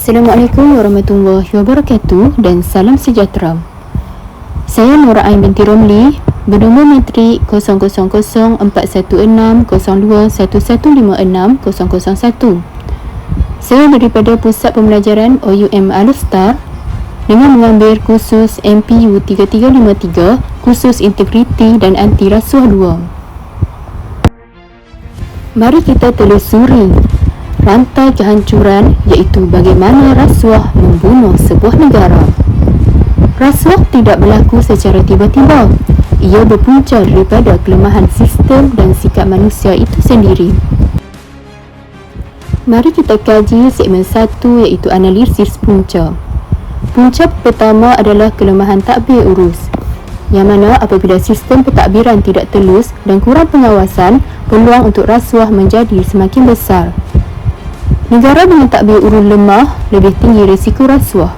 Assalamualaikum warahmatullahi wabarakatuh dan salam sejahtera. Saya Nur Ain binti Romli, bernombor metrik 0004160211560001. Saya daripada Pusat Pembelajaran OUM Alustar dengan mengambil kursus MPU 3353, kursus Integriti dan Anti Rasuah 2. Mari kita telusuri rantai kehancuran, iaitu bagaimana rasuah membunuh sebuah negara. Rasuah tidak berlaku secara tiba-tiba. Ia berpunca daripada kelemahan sistem dan sikap manusia itu sendiri. Mari kita kaji segmen 1, iaitu analisis punca. Punca pertama adalah kelemahan tadbir urus, yang mana apabila sistem pentadbiran tidak telus dan kurang pengawasan, peluang untuk rasuah menjadi semakin besar. Negara dengan tadbir urus lemah lebih tinggi risiko rasuah.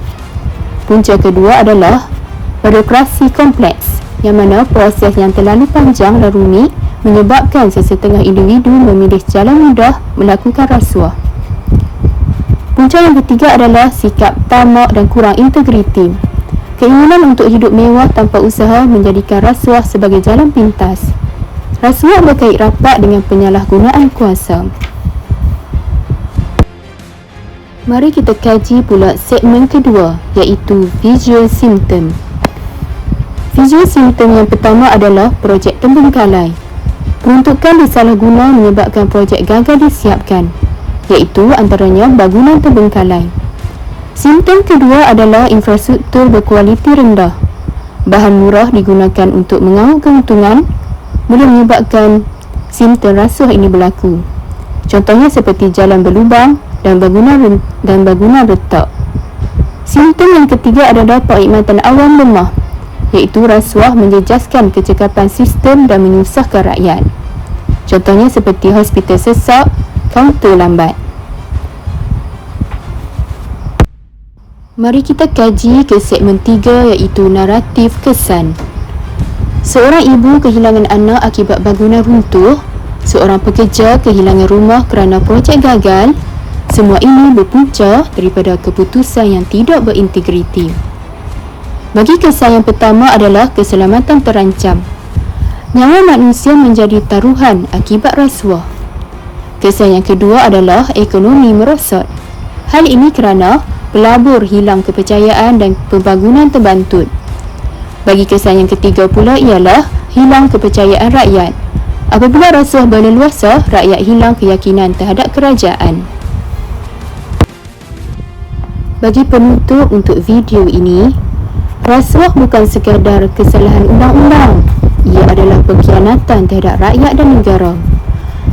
Punca kedua adalah birokrasi kompleks, yang mana proses yang terlalu panjang dan rumit menyebabkan sesetengah individu memilih jalan mudah melakukan rasuah. Punca yang ketiga adalah sikap tamak dan kurang integriti. Keinginan untuk hidup mewah tanpa usaha menjadikan rasuah sebagai jalan pintas. Rasuah berkait rapat dengan penyalahgunaan kuasa. Mari kita kaji pula segmen kedua, iaitu visual symptom. Visual symptom yang pertama adalah projek terbengkalai. Peruntukan disalahguna menyebabkan projek gagal disiapkan, iaitu antaranya bangunan terbengkalai. Simptom kedua adalah infrastruktur berkualiti rendah. Bahan murah digunakan untuk mengawal keuntungan boleh menyebabkan simptom rasuah ini berlaku. Contohnya seperti jalan berlubang dan bangunan retak. Simptom yang ketiga adalah perkhidmatan awam lemah, iaitu rasuah menjejaskan kecekapan sistem dan menyusahkan rakyat. Contohnya seperti hospital sesak, kaunter lambat. Mari kita kaji ke segmen 3, iaitu naratif kesan. Seorang ibu kehilangan anak akibat bangunan runtuh. Seorang pekerja kehilangan rumah kerana projek gagal. Semua ini berpunca daripada keputusan yang tidak berintegriti. Bagi kesan yang pertama adalah keselamatan terancam. Nyawa manusia menjadi taruhan akibat rasuah. Kesan yang kedua adalah ekonomi merosot. Hal ini kerana pelabur hilang kepercayaan dan pembangunan terbantut. Bagi kesan yang ketiga pula ialah hilang kepercayaan rakyat. Apabila rasuah berleluasa, rakyat hilang keyakinan terhadap kerajaan. Bagi penutup untuk video ini, rasuah bukan sekadar kesalahan undang-undang. Ia adalah pengkhianatan terhadap rakyat dan negara.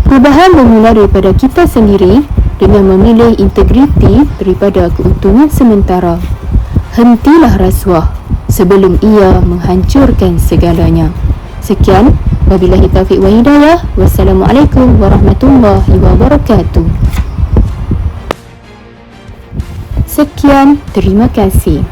Perubahan bermula daripada kita sendiri dengan memilih integriti daripada keuntungan sementara. Hentilah rasuah sebelum ia menghancurkan segalanya. Sekian, wabillahi taufiq wa hidayah. Wassalamualaikum warahmatullahi wabarakatuh. Sekian, terima kasih.